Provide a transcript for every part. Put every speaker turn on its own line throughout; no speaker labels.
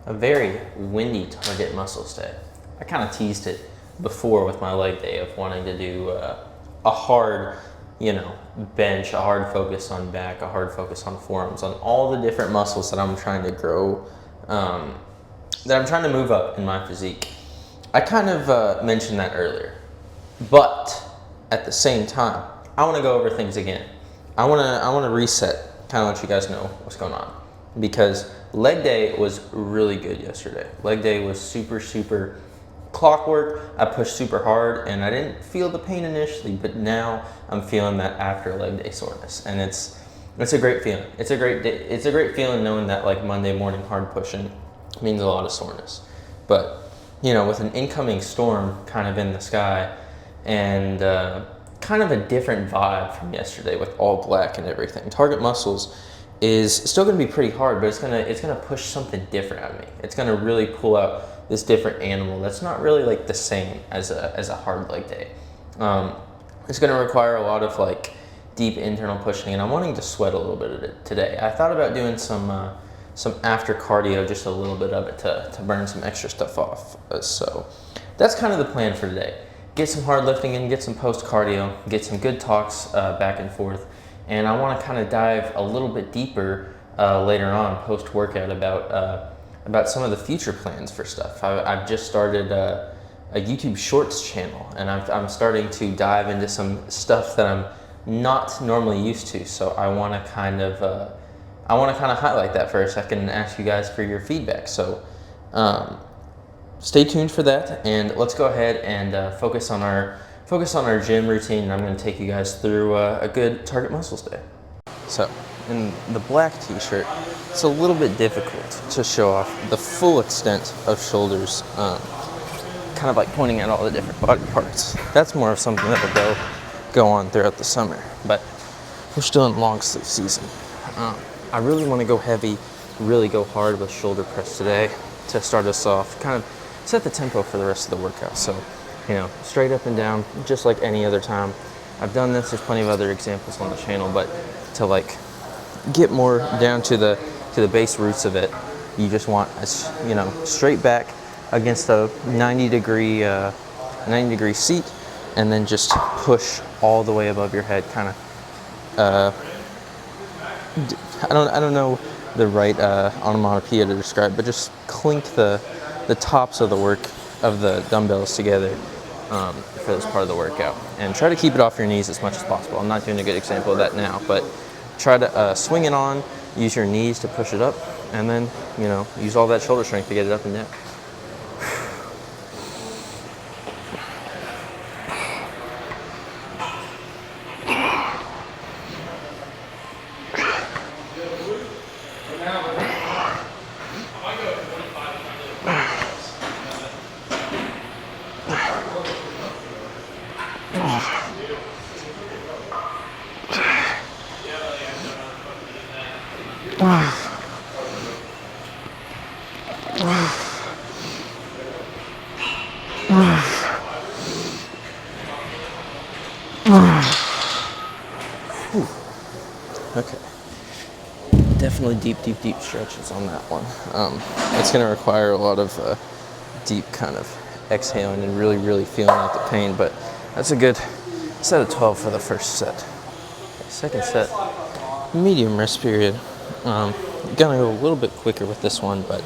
a very windy target muscles day. I kind of teased it before with my leg day of wanting to do a hard, bench, a hard focus on back, a hard focus on forearms, on all the different muscles that I'm trying to grow, that I'm trying to move up in my physique. I kind of mentioned that earlier, but at the same time, I want to go over things again. I want to reset, kind of let you guys know what's going on, because leg day was really good yesterday. Leg day was super clockwork. I pushed super hard and I didn't feel the pain initially, but now I'm feeling that after leg day soreness, and it's a great feeling. It's a great feeling knowing that like Monday morning hard pushing means a lot of soreness. But with an incoming storm kind of in the sky and kind of a different vibe from yesterday with all black and everything, target muscles is still going to be pretty hard, but it's gonna push something different out of me. It's gonna really pull out this different animal that's not really like the same as a hard leg day. It's gonna require a lot of like deep internal pushing, and I'm wanting to sweat a little bit of it today. I thought about doing some after cardio, just a little bit of it to burn some extra stuff off. So that's kind of the plan for today. Get some hard lifting in, get some post cardio, get some good talks back and forth. And I want to kind of dive a little bit deeper later on post workout about some of the future plans for stuff. I've just started a YouTube Shorts channel, and I'm starting to dive into some stuff that I'm not normally used to. So I want to kind of highlight that for a second and ask you guys for your feedback. So stay tuned for that, and let's go ahead and focus on our gym routine. And I'm going to take you guys through a good target muscles day. So in the black t-shirt, it's a little bit difficult to show off the full extent of shoulders, kind of like pointing at all the different body parts. That's more of something that will go on throughout the summer, but we're still in long sleeve season. I really want to go heavy, really go hard with shoulder press today to start us off, kind of set the tempo for the rest of the workout. So, straight up and down, just like any other time. I've done this, there's plenty of other examples on the channel, but to like get more down to the base roots of it, you just want straight back against a 90 degree seat, and then just push all the way above your head, kind of I don't know the right onomatopoeia to describe, but just clink the tops of the dumbbells together for this part of the workout, and try to keep it off your knees as much as possible. I'm not doing a good example of that now, but try to swing it on, use your knees to push it up, and then use all that shoulder strength to get it up and down. Okay, definitely deep stretches on that one. It's going to require a lot of deep kind of exhaling and really feeling out the pain, but that's a good set of 12 for the first set. Okay, second set, medium rest period. Gonna go a little bit quicker with this one, but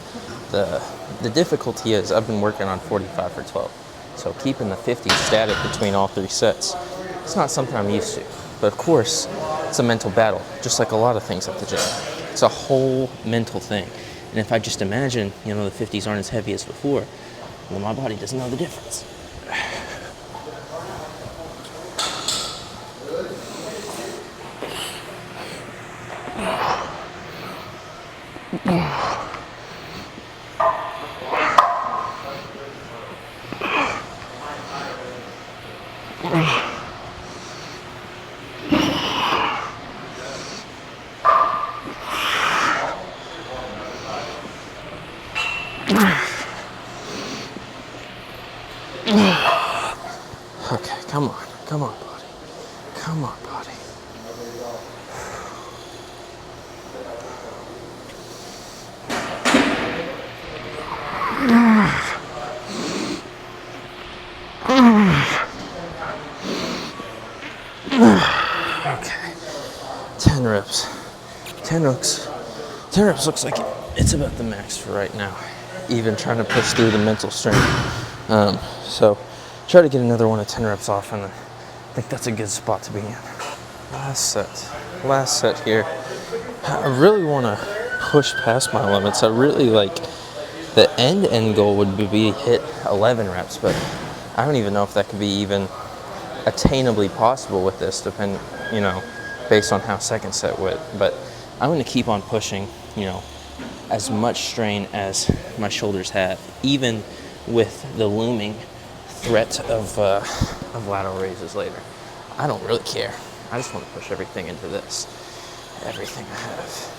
the difficulty is I've been working on 45 for 12, so keeping the 50 static between all three sets, it's not something I'm used to. But of course, it's a mental battle, just like a lot of things at the gym. It's a whole mental thing. And if I just imagine, the 50s aren't as heavy as before, then my body doesn't know the difference. Okay, come on, body. Come on, body. 10 reps. 10 reps looks like it's about the max for right now. Even trying to push through the mental strain. So try to get another one of 10 reps off, and I think that's a good spot to be in. Last set here. I really want to push past my limits. I really like the end goal would be hit 11 reps, but I don't even know if that could be even attainably possible with this, based on how second set went. But I'm going to keep on pushing, as much strain as my shoulders have, even with the looming threat of lateral raises later. I don't really care. I just want to push everything into this. Everything I have.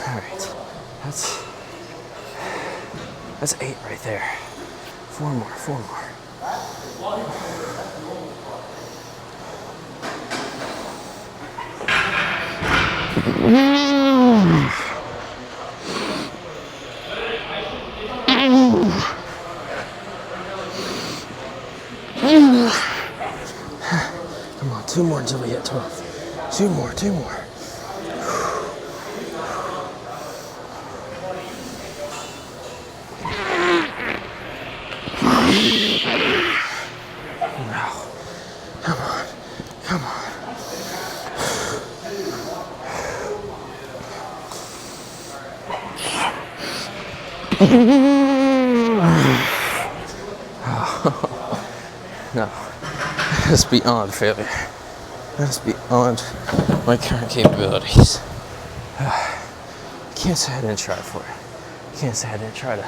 Alright, that's 8 right there. 4 more. Come on, 2 more until we hit 12. 2 more. No. Come on. No. That's beyond failure. That's beyond my current capabilities. Can't say I didn't try for it. Can't say I didn't try to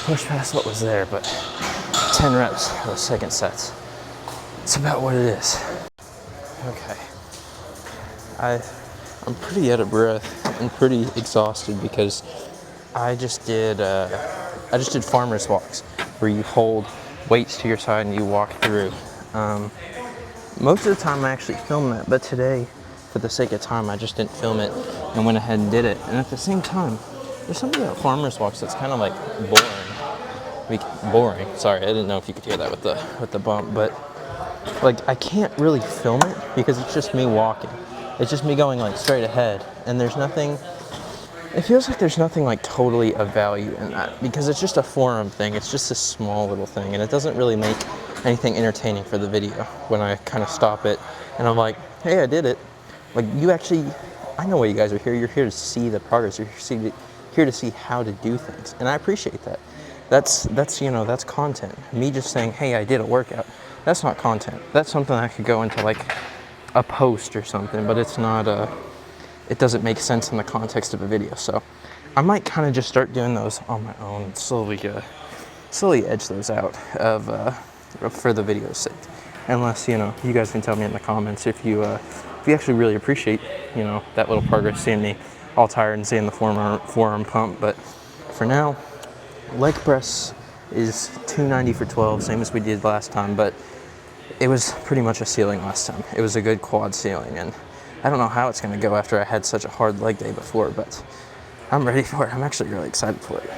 push past what was there, but 10 reps of the second sets. It's about what it is. Okay. I'm pretty out of breath and pretty exhausted because I just did farmer's walks where you hold weights to your side and you walk through. Most of the time I actually film that, but today, for the sake of time, I just didn't film it and went ahead and did it. And at the same time, there's something about farmer's walks that's kind of like boring. Sorry, I didn't know if you could hear that with the bump, but like I can't really film it because it's just me walking. It's just me going like straight ahead, and there's nothing. It feels like there's nothing like totally of value in that because it's just a forum thing. It's just a small little thing, and it doesn't really make anything entertaining for the video when I kind of stop it and I'm like, hey, I did it. Like I know why you guys are here. You're here to see the progress. You're here to see how to do things, and I appreciate that. That's content. Me just saying, hey, I did a workout. That's not content. That's something that could go into like a post or something, but it's not it doesn't make sense in the context of a video. So I might kind of just start doing those on my own and slowly edge those out for the video's sake. Unless, you guys can tell me in the comments if you actually really appreciate, that little progress, seeing me all tired and seeing the forearm pump. But for now, leg press is 290 for 12, same as we did last time, but it was pretty much a ceiling last time. It was a good quad ceiling, and I don't know how it's going to go after I had such a hard leg day before, but I'm ready for it. I'm actually really excited for it.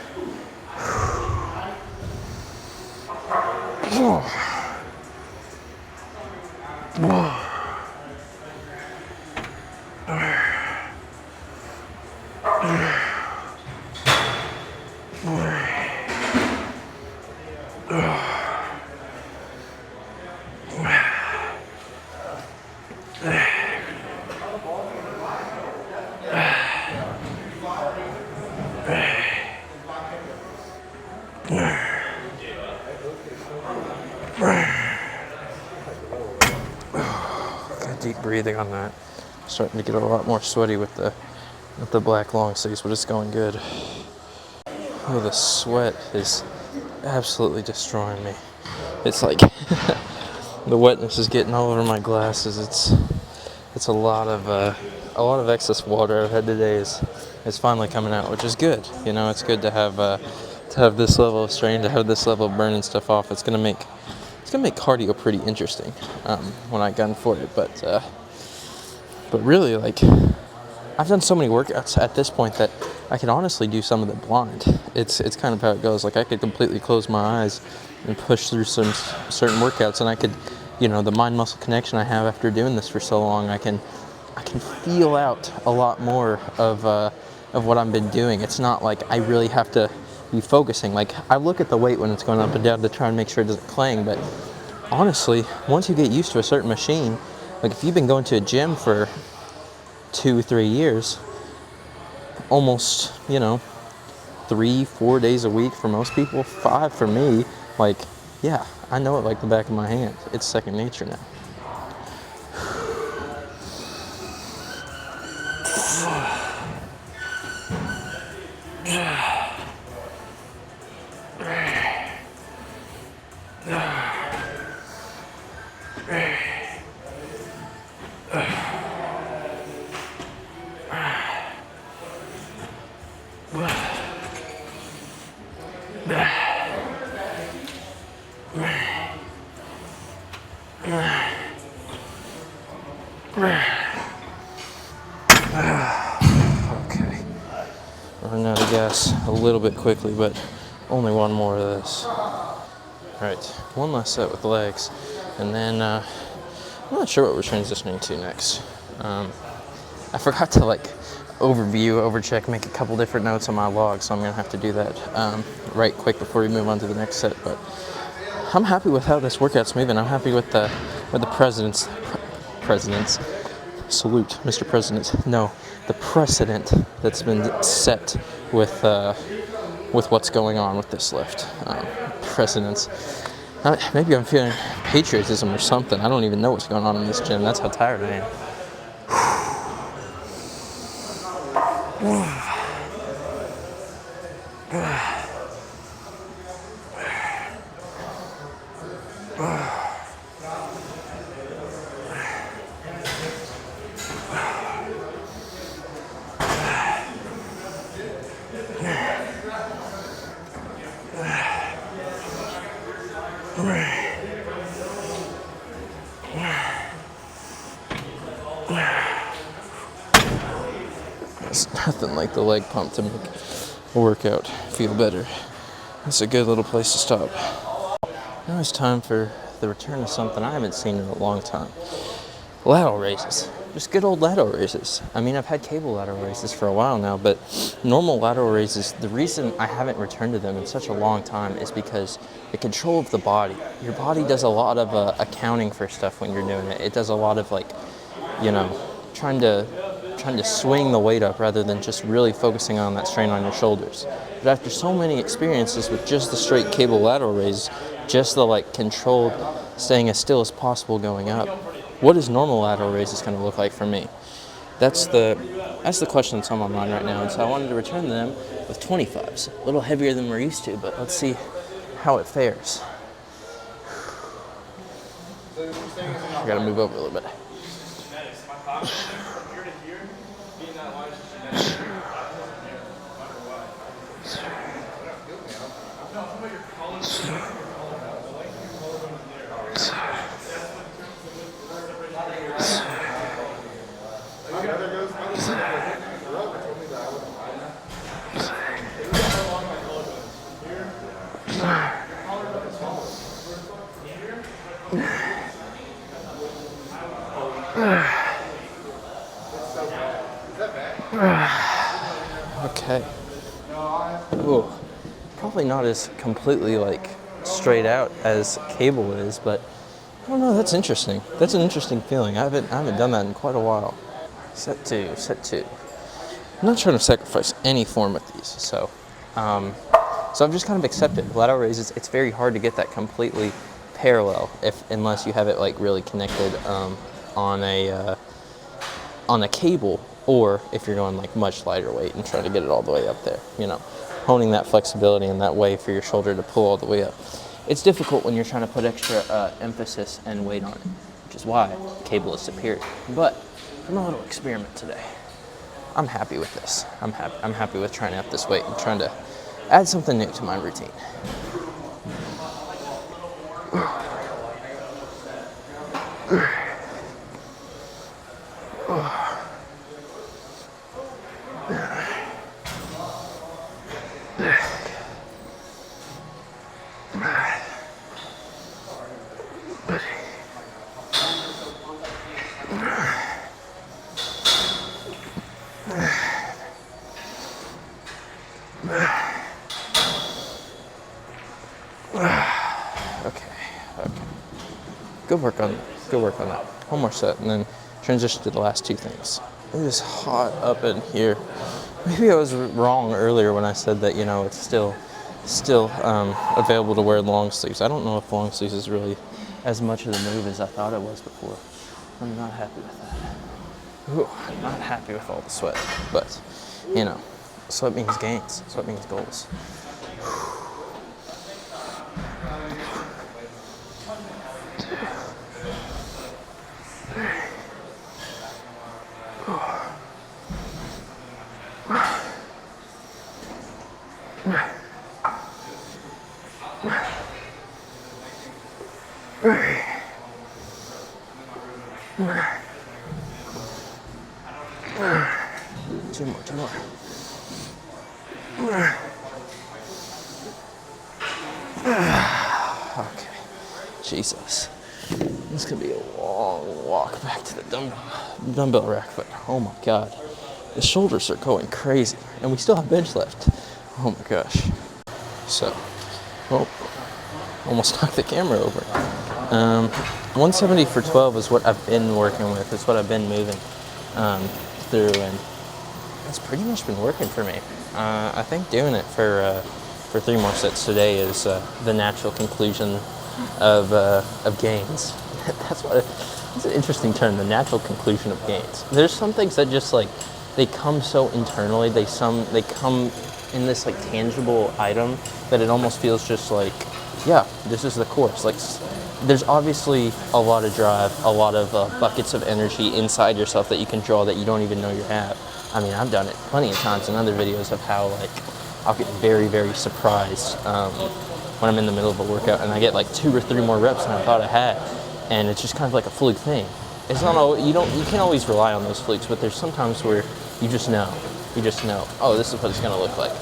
Deep breathing on that. Starting to get a lot more sweaty with the black long sleeves, but it's going good. Oh, the sweat is absolutely destroying me. It's like the wetness is getting all over my glasses. It's a lot of a lot of excess water I've had today is finally coming out, which is good. You know, it's good to have this level of strain, to have this level of burning stuff off. It's gonna make cardio pretty interesting when I gun for it. But really, like, I've done so many workouts at this point that I can honestly do some of it blind. It's kind of how it goes. Like, I could completely close my eyes and push through some certain workouts, and I could, you know, the mind-muscle connection I have after doing this for so long, I can feel out a lot more of what I've been doing. It's not like I really have to be focusing. Like, I look at the weight when it's going up and down to try and make sure it doesn't clang, but honestly, once you get used to a certain machine, like if you've been going to a gym for 2-3 years, almost, you know, 3-4 days a week for most people, 5 for me, like, yeah, I know it like the back of my hand. It's second nature now. Okay, running out of gas a little bit quickly, but only one more of this. Alright, one last set with legs, and then I'm not sure what we're transitioning to next. I forgot to overcheck, make a couple different notes on my log, so I'm gonna have to do that right quick before we move on to the next set. But I'm happy with how this workout's moving. I'm happy with the president's salute, Mr. President. No, the precedent that's been set with what's going on with this lift. Precedents. Maybe I'm feeling patriotism or something. I don't even know what's going on in this gym. That's how tired I am. It's nothing like the leg pump to make a workout feel better. It's a good little place to stop. Now it's time for the return of something I haven't seen in a long time. Lateral raises. Just good old lateral raises. I mean, I've had cable lateral raises for a while now, but normal lateral raises, the reason I haven't returned to them in such a long time is because the control of the body. Your body does a lot of accounting for stuff when you're doing it. It does a lot of, like, you know, trying to swing the weight up rather than just really focusing on that strain on your shoulders. But after so many experiences with just the straight cable lateral raise, just the controlled staying as still as possible going up, what is normal lateral raises going to look like for me? That's the question that's on my mind right now, and so I wanted to return to them with 25s, a little heavier than we're used to, but let's see how it fares. I gotta move over a little bit. Okay. Ooh, probably not as completely straight out as cable is, but I don't know. That's interesting. That's an interesting feeling. I haven't done that in quite a while. Set two. I'm not trying to sacrifice any form with these, so I've just kind of accepted lateral raises. It's very hard to get that completely parallel unless you have it really connected on a cable, or if you're going much lighter weight and trying to get it all the way up there, honing that flexibility in that way for your shoulder to pull all the way up. It's difficult when you're trying to put extra emphasis and weight on it, which is why cable is superior. But from a little experiment today. I'm happy with this. I'm happy with trying out this weight and trying to add something new to my routine. Good work on that. One more set and then transition to the last two things. It is hot up in here. Maybe I was wrong earlier when I said that, you know, it's still available to wear long sleeves. I don't know if long sleeves is really as much of the move as I thought it was before. I'm not happy with that. Ooh, I'm not happy with all the sweat, but you know, sweat means gains. Sweat means goals. Two more. Okay, Jesus. This could be a long walk back to the dumbbell rack, but oh my God. The shoulders are going crazy, and we still have bench left. Oh my gosh. So, almost knocked the camera over. 170 for 12 is what I've been working with. It's what I've been moving through, and it's pretty much been working for me. I think doing it for 3 more sets today is the natural conclusion of gains. That's an interesting term, the natural conclusion of gains. There's some things that just like, they come so internally, they come in this like tangible item that it almost feels just like, yeah, this is the course. Like, there's obviously a lot of drive, a lot of buckets of energy inside yourself that you can draw that you don't even know you have. I mean, I've done it plenty of times in other videos of how like I'll get very, very surprised when I'm in the middle of a workout and I get like 2 or 3 more reps than I thought I had, and it's just kind of like a fluke thing. It's not you can't always rely on those flukes, but there's sometimes where you just know, oh, this is what it's going to look like.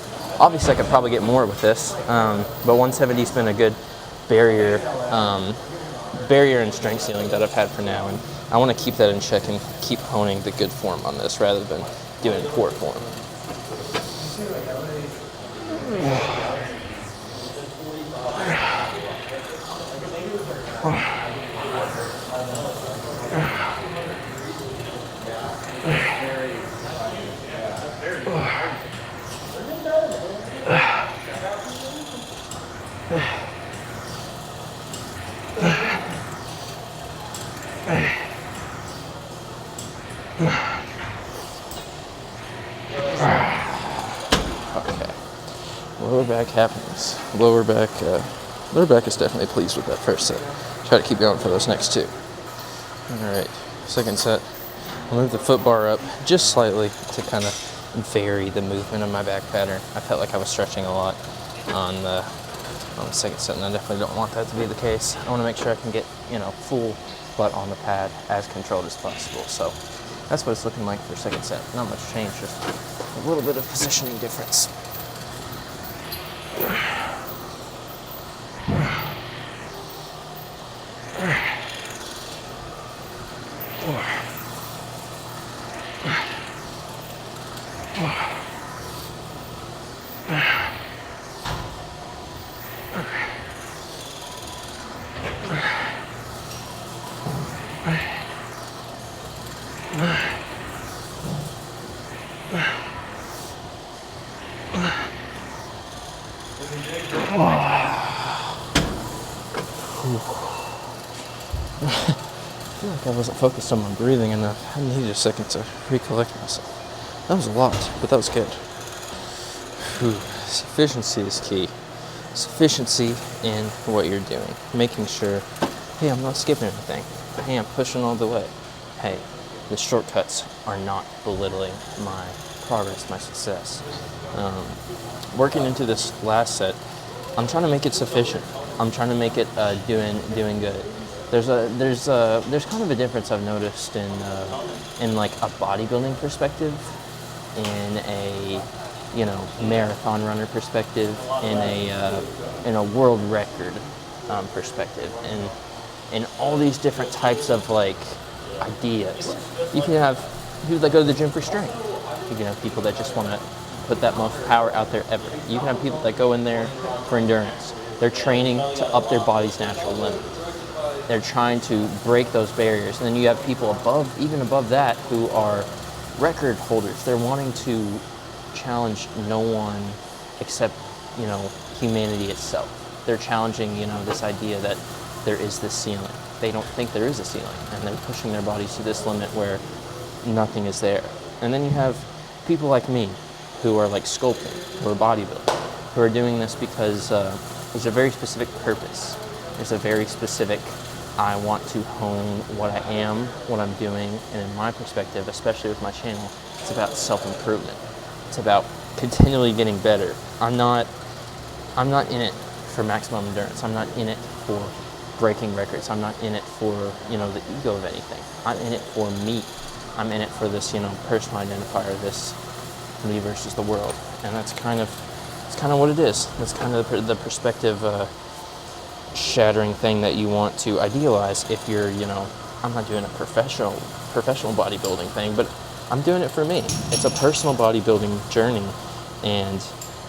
Obviously, I could probably get more with this, but 170's been a good barrier and strength ceiling that I've had for now, and I want to keep that in check and keep honing the good form on this rather than doing poor form. Okay, lower back happiness. Lower back is definitely pleased with that first set. Try to keep going for those next 2. All right, second set. I'll move the foot bar up just slightly to kind of vary the movement of my back pattern. I felt like I was stretching a lot on the second set, and I definitely don't want that to be the case. I want to make sure I can get, you know, full butt on the pad as controlled as possible. So that's what it's looking like for second set. Not much change, just a little bit of positioning difference. I feel like I wasn't focused on my breathing enough. I needed a second to recollect myself. That was a lot, but that was good. Whew. Sufficiency is key. Sufficiency in what you're doing. Making sure, hey, I'm not skipping anything. Hey, I'm pushing all the way. Hey, The shortcuts are not belittling my progress, my success. Working into this last set, I'm trying to make it sufficient. I'm trying to make it doing good. There's kind of a difference I've noticed in like a bodybuilding perspective, in a marathon runner perspective, in a world record perspective, and in all these different types of like ideas. You can have people that go to the gym for strength. You can have people that just want to put that most power out there ever. You can have people that go in there for endurance. They're training to up their body's natural limit. They're trying to break those barriers. And then you have people even above that, who are record holders. They're wanting to challenge no one except, humanity itself. They're challenging, this idea that there is this ceiling. They don't think there is a ceiling, and they're pushing their bodies to this limit where nothing is there. And then you have people like me, who are like sculpting, who are bodybuilding, who are doing this because there's a very specific purpose. There's a very specific, I want to hone what I am, what I'm doing, and in my perspective, especially with my channel, it's about self-improvement. It's about continually getting better. I'm not in it for maximum endurance. I'm not in it for breaking records. I'm not in it for, the ego of anything. I'm in it for me. I'm in it for this, personal identifier, this me versus the world. And it's kind of what it is. That's kind of the perspective shattering thing that you want to idealize if you're, I'm not doing a professional bodybuilding thing, but I'm doing it for me. It's a personal bodybuilding journey, and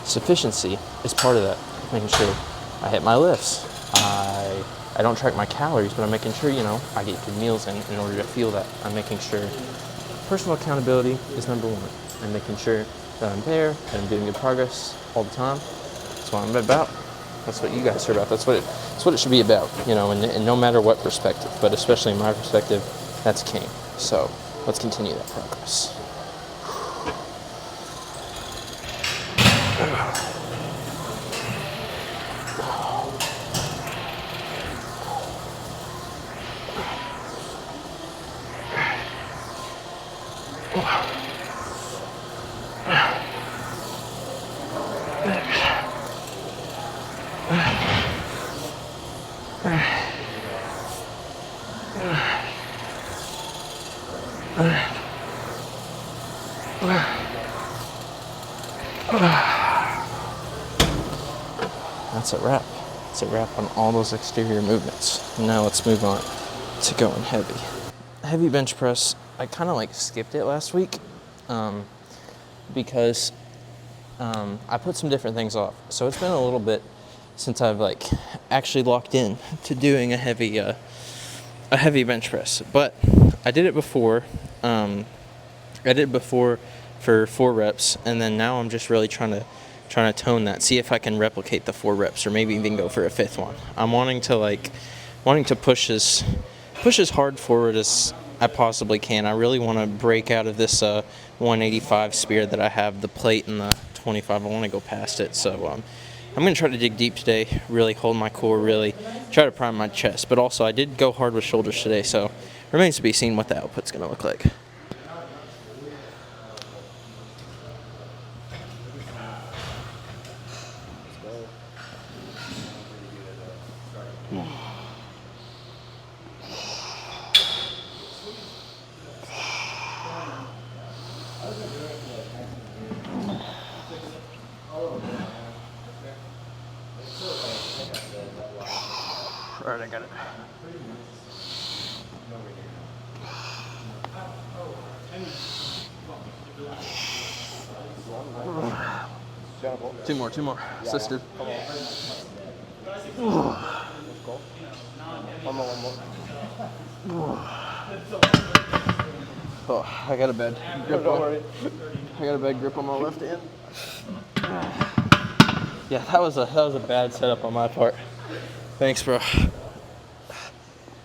sufficiency is part of that. Making sure I hit my lifts. I don't track my calories, but I'm making sure, I get good meals in order to feel that. I'm making sure personal accountability is number one. I'm making sure that I'm there, that I'm doing good progress all the time. That's what I'm about. That's what you guys are about. That's what it should be about, and no matter what perspective, but especially in my perspective, that's king. So let's continue that progress. That's a wrap. It's a wrap on all those exterior movements. Now let's move on to going heavy. Heavy bench press, I kind of skipped it last week because I put some different things off. So it's been a little bit since I've actually locked in to doing a heavy bench press. But I did it before. For 4 reps, and then now I'm just really trying to tone that, see if I can replicate the 4 reps, or maybe even go for a 5th one. I'm wanting to push as hard forward as I possibly can. I really want to break out of this 185 spear that I have, the plate and the 25. I want to go past it, so I'm going to try to dig deep today, really hold my core, really try to prime my chest. But also, I did go hard with shoulders today, so remains to be seen what the output's going to look like. All right, I got it. Two more. Assisted.
One more.
Oh, I got a bad grip. I got a bad grip on my left hand. Yeah, that was a bad setup on my part. Thanks, bro.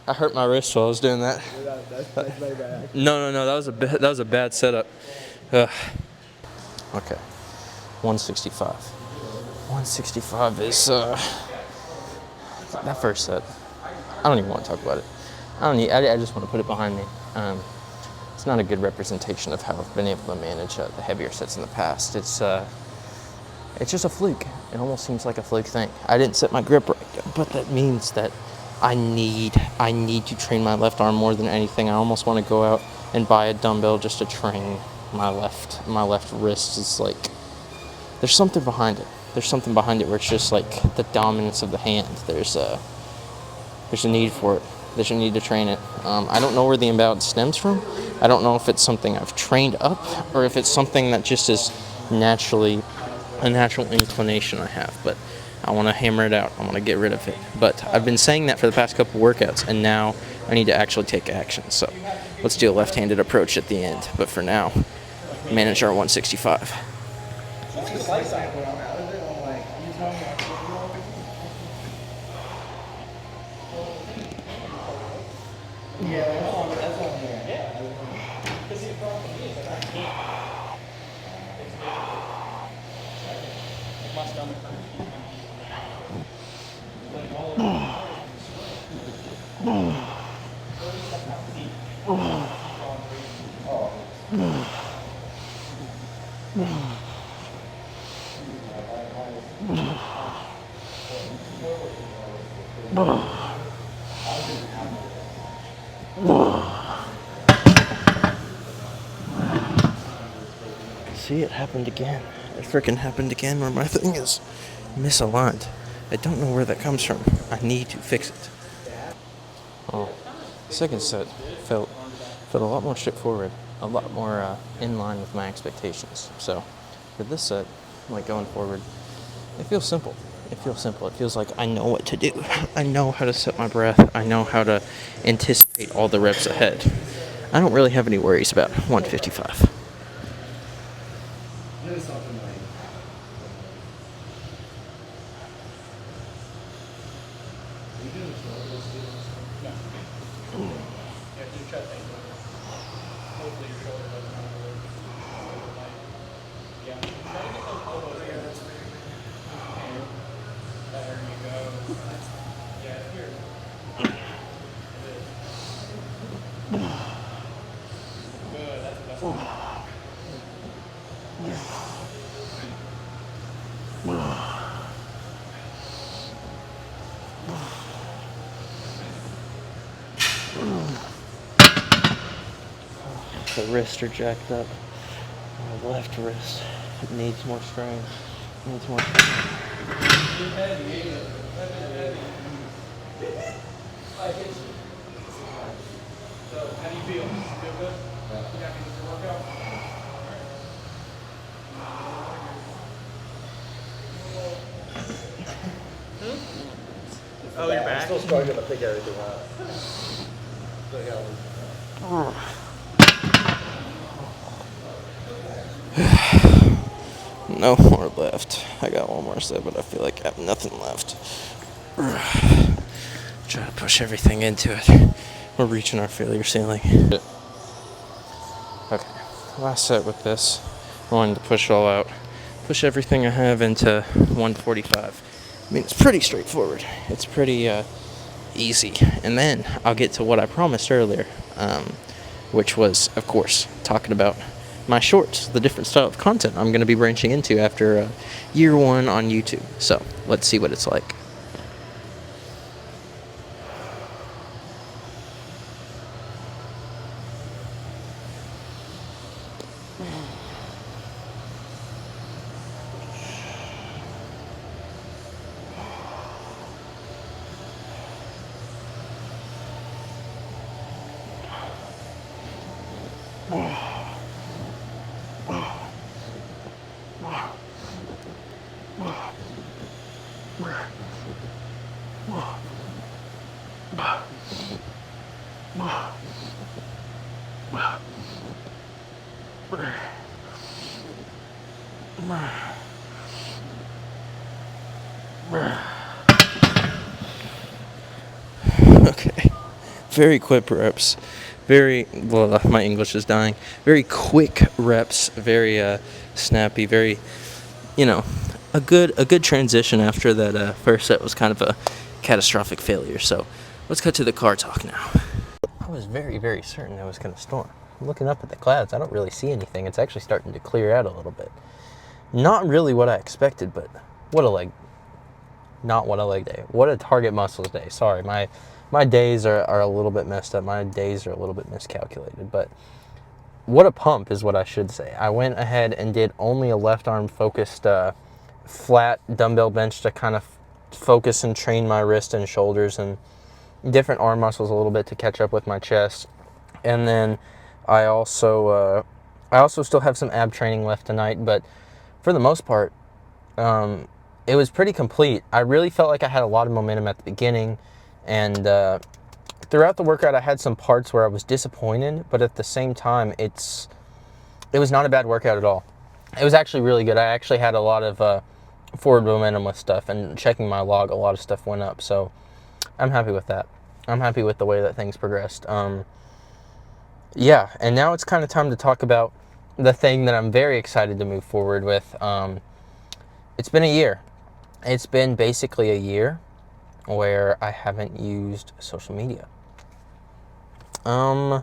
I hurt my wrist while I was doing that.
That's very bad.
No. That was a bad setup. Okay. 165. 165 is that first set. I don't even want to talk about it. I just want to put it behind me. It's not a good representation of how I've been able to manage the heavier sets in the past. It's just a fluke. It almost seems like a fluke thing. I didn't set my grip right, but that means that I need to train my left arm more than anything. I almost want to go out and buy a dumbbell just to train my left wrist. It's like there's something behind it. There's something behind it where it's just like the dominance of the hand. There's a need for it. There's a need to train it. I don't know where the imbalance stems from. I don't know if it's something I've trained up or if it's something that just is naturally a natural inclination I have, but I want to hammer it out. I want to get rid of it. But I've been saying that for the past couple workouts, and now I need to actually take action. So let's do a left-handed approach at the end. But for now, manage our 165. See, it happened again. It freaking happened again where my thing is misaligned. I don't know where that comes from. I need to fix it. Oh, second set felt a lot more straightforward, a lot more in line with my expectations. So for this set, like going forward, it feels simple. It feels like I know what to do. I know how to set my breath. I know how to anticipate all the reps ahead. I don't really have any worries about 155. The wrists are jacked up. My left wrist needs more strain.
So, how do you feel? Feel good? You happy with your workout? Oh, you're back? I'm still struggling to pick everything up.
No more left. I got one more set, but I feel like I have nothing left. Try to push everything into it. We're reaching our failure ceiling. Okay, last set with this. I wanted to push it all out. Push everything I have into 145. I mean, it's pretty straightforward. It's pretty easy. And then I'll get to what I promised earlier, which was, of course, talking about my shorts, the different style of content I'm going to be branching into after year one on YouTube. So let's see what it's like. Okay, very quick reps, my English is dying, very quick reps, very snappy, very, a good transition after that first set was kind of a catastrophic failure. So let's cut to the car talk now. I was very, very certain it was going to storm. looking up at the clouds. I don't really see anything. It's actually starting to clear out a little bit. Not really what I expected, but what a leg. Not what a leg day. What a target muscles day. Sorry, my days are a little bit messed up. My days are a little bit miscalculated, but what a pump is what I should say. I went ahead and did only a left arm focused flat dumbbell bench to kind of focus and train my wrist and shoulders and different arm muscles a little bit to catch up with my chest. And then I also still have some ab training left tonight, but for the most part, it was pretty complete. I really felt like I had a lot of momentum at the beginning, and throughout the workout I had some parts where I was disappointed, but at the same time it was not a bad workout at all. It was actually really good. I actually had a lot of forward momentum with stuff, and checking my log, a lot of stuff went up, so I'm happy with that. I'm happy with the way that things progressed. Yeah, and now it's kind of time to talk about the thing that I'm very excited to move forward with. It's been a year. It's been basically a year where I haven't used social media. How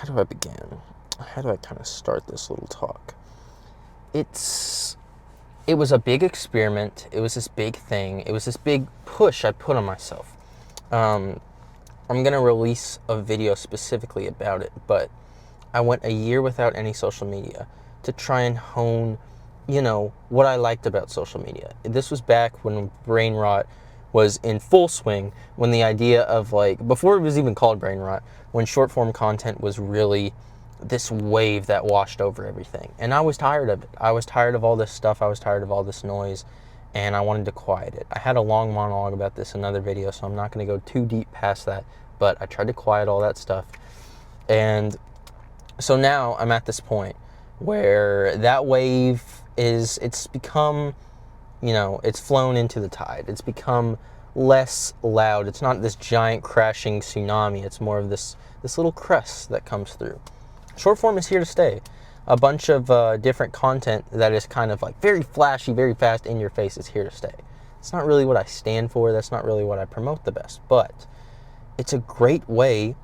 do I begin? How do I kind of start this little talk? It was a big experiment. It was this big thing. It was this big push I put on myself. I'm going to release a video specifically about it, but I went a year without any social media to try and hone, what I liked about social media. This was back when brain rot was in full swing, when the idea of before it was even called brain rot, when short form content was really this wave that washed over everything. And I was tired of it. I was tired of all this stuff. I was tired of all this noise, and I wanted to quiet it. I had a long monologue about this in another video, so I'm not going to go too deep past that, but I tried to quiet all that stuff. And so now I'm at this point where that wave it's become, it's flown into the tide. It's become less loud. It's not this giant crashing tsunami. It's more of this little crest that comes through. Short form is here to stay. A bunch of different content that is kind of very flashy, very fast, in your face is here to stay. It's not really what I stand for. That's not really what I promote the best, but it's a great way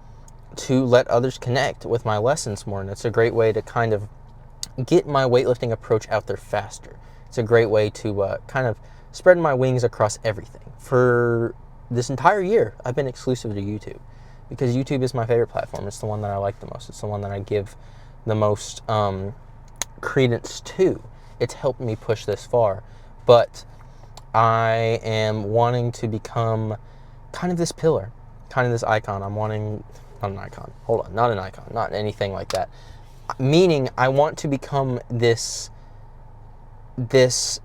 to let others connect with my lessons more, and it's a great way to kind of get my weightlifting approach out there faster. It's a great way to kind of spread my wings across everything. For this entire year, I've been exclusive to YouTube because YouTube is my favorite platform. It's the one that I like the most. It's the one that I give the most credence to. It's helped me push this far, but I am wanting to become kind of this pillar, kind of this icon. I'm wanting, not an icon, hold on, not an icon, not anything like that. Meaning I want to become this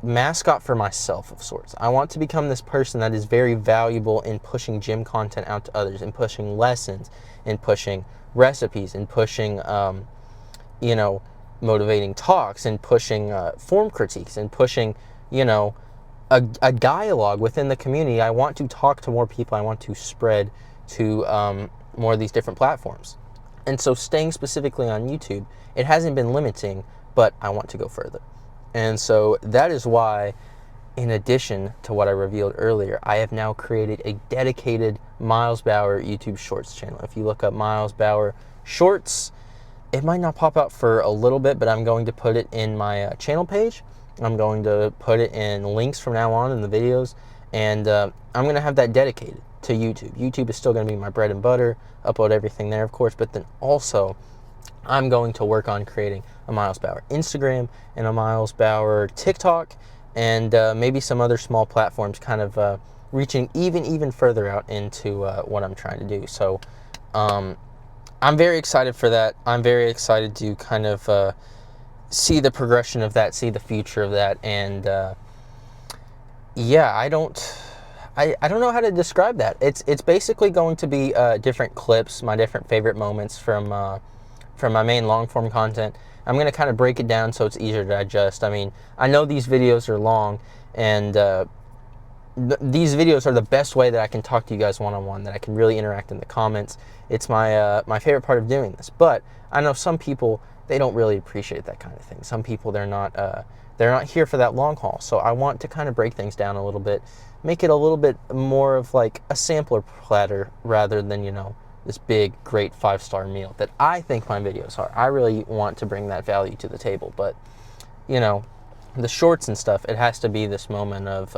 mascot for myself of sorts. I want to become this person that is very valuable in pushing gym content out to others, in pushing lessons, in pushing recipes, in pushing, motivating talks, in pushing form critiques, in pushing, a dialogue within the community. I want to talk to more people. I want to spread to more of these different platforms. And so staying specifically on YouTube, it hasn't been limiting, but I want to go further. And so that is why, in addition to what I revealed earlier, I have now created a dedicated Miles Bauer YouTube Shorts channel. If you look up Miles Bauer Shorts, it might not pop up for a little bit, but I'm going to put it in my channel page. I'm going to put it in links from now on in the videos, and I'm going to have that dedicated to YouTube. YouTube is still going to be my bread and butter, upload everything there, of course, but then also I'm going to work on creating a Miles Bauer Instagram and a Miles Bauer TikTok, and maybe some other small platforms, kind of reaching even further out into what I'm trying to do. So I'm very excited for that. I'm very excited to kind of see the progression of that, see the future of that, and yeah, I don't know how to describe that. It's basically going to be different clips, my different favorite moments from my main long form content. I'm going to kind of break it down so it's easier to digest. I mean, I know these videos are long, and these videos are the best way that I can talk to you guys one-on-one, that I can really interact in the comments. It's my favorite part of doing this. But I know some people, they don't really appreciate that kind of thing. Some people, they're not here for that long haul. So I want to kind of break things down a little bit, make it a little bit more of a sampler platter rather than, this big, great 5-star meal that I think my videos are. I really want to bring that value to the table, but you know, the shorts and stuff, it has to be this moment of,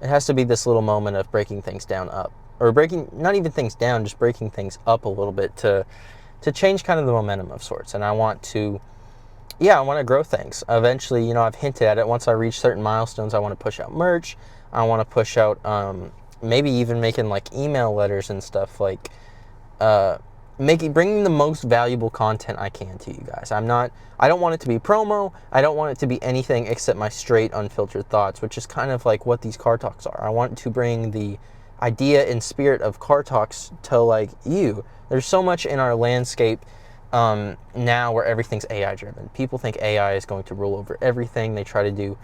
it has to be this little moment of breaking things down up, or breaking, not even things down, just breaking things up a little bit to change kind of the momentum of sorts. And I want to, yeah, I want to grow things. Eventually, you know, I've hinted at it. Once I reach certain milestones, I want to push out merch. I want to push out, maybe even making like email letters and stuff, like bringing the most valuable content I can to you guys. I don't want it to be promo. I don't want it to be anything except my straight, unfiltered thoughts, which is kind of like what these car talks are. I want to bring the idea and spirit of car talks to like you. There's so much in our landscape now where everything's AI driven. People think AI is going to rule over everything. They try to do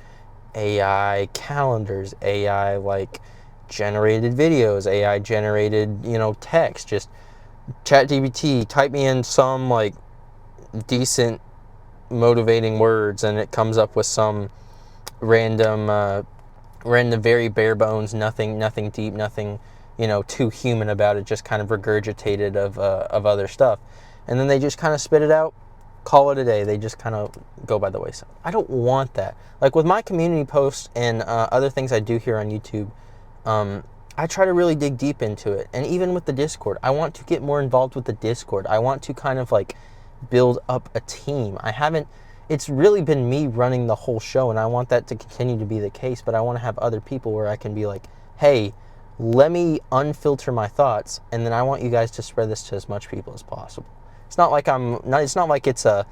AI calendars, AI like generated videos, AI generated, you know, text, just ChatGPT, type me in some like decent motivating words and it comes up with some random very bare bones, nothing deep, nothing, you know, too human about it, just kind of regurgitated of other stuff. And then they just kind of spit it out, call it a day. They just kind of go by the wayside. I don't want that. Like with my community posts and other things I do here on YouTube, I try to really dig deep into it. And even with the Discord, I want to get more involved with the Discord. I want to kind of like build up a team. It's really been me running the whole show, and I want that to continue to be the case, but I want to have other people where I can be like, hey, let me unfilter my thoughts, and then I want you guys to spread this to as much people as possible. It's not like it's a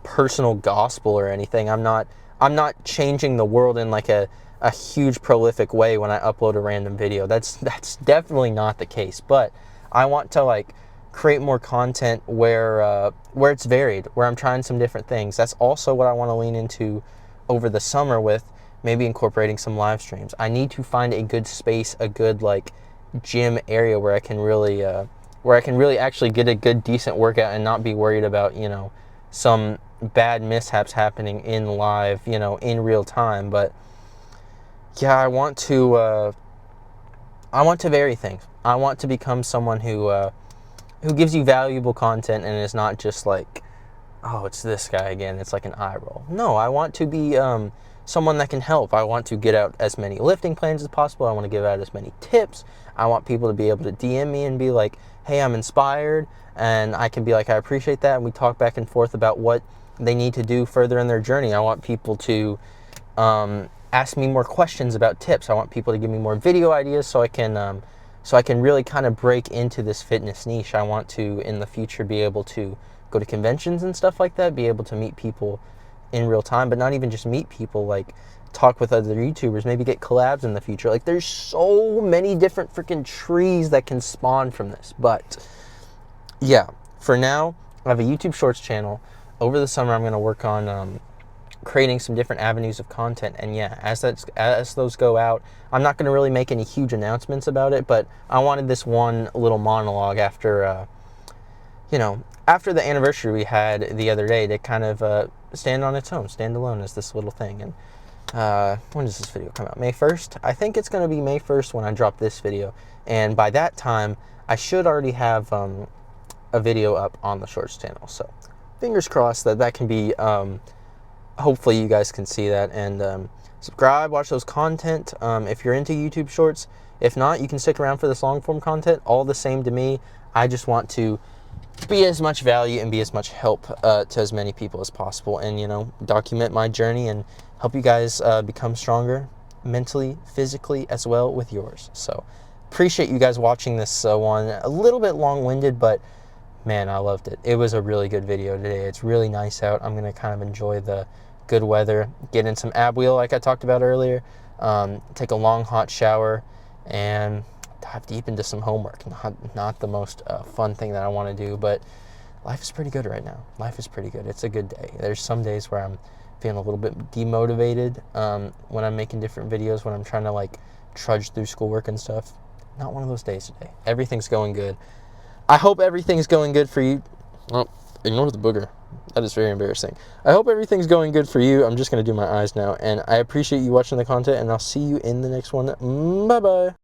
personal gospel or anything. I'm not changing the world in like a huge prolific way when I upload a random video. That's definitely not the case. But I want to like create more content where it's varied, where I'm trying some different things. That's also what I want to lean into over the summer with maybe incorporating some live streams. I need to find a good space, a good like gym area where I can really actually get a good decent workout and not be worried about, you know, some bad mishaps happening in live, you know, in real time. But yeah, I want to vary things. I want to become someone who gives you valuable content and is not just like, oh, it's this guy again. It's like an eye roll. No, I want to be someone that can help. I want to get out as many lifting plans as possible. I want to give out as many tips. I want people to be able to DM me and be like, hey, I'm inspired. And I can be like, I appreciate that. And we talk back and forth about what they need to do further in their journey. I want people to ask me more questions about tips. I want people to give me more video ideas so I can really kind of break into this fitness niche. I want to, in the future, be able to go to conventions and stuff like that, be able to meet people in real time, but not even just meet people, like talk with other YouTubers, maybe get collabs in the future. Like there's so many different freaking trees that can spawn from this. But yeah, for now, I have a YouTube Shorts channel. Over the summer, I'm going to work on creating some different avenues of content, and yeah, as those go out, I'm not going to really make any huge announcements about it, but I wanted this one little monologue after after the anniversary we had the other day to kind of stand on its own, stand alone as this little thing. And when does this video come out? May 1st? I think it's going to be May 1st when I drop this video, and by that time I should already have a video up on the Shorts channel, so fingers crossed that can be hopefully you guys can see that. And subscribe, watch those content if you're into YouTube Shorts. If not, you can stick around for this long form content. All the same to me. I just want to be as much value and be as much help to as many people as possible, and you know, document my journey and help you guys become stronger mentally, physically, as well with yours. So appreciate you guys watching this one. A little bit long-winded, but man, I loved it. It was a really good video today. It's really nice out. I'm gonna kind of enjoy the good weather, get in some ab wheel like I talked about earlier, take a long hot shower, and dive deep into some homework. Not the most fun thing that I want to do, but life is pretty good right now. Life is pretty good. It's a good day. There's some days where I'm feeling a little bit demotivated when I'm making different videos, when I'm trying to like trudge through schoolwork and stuff. Not one of those days today. Everything's going good. I hope everything's going good for you. Oh, ignore the booger. That is very embarrassing. I hope everything's going good for you. I'm just going to do my eyes now. And I appreciate you watching the content, and I'll see you in the next one. Bye-bye.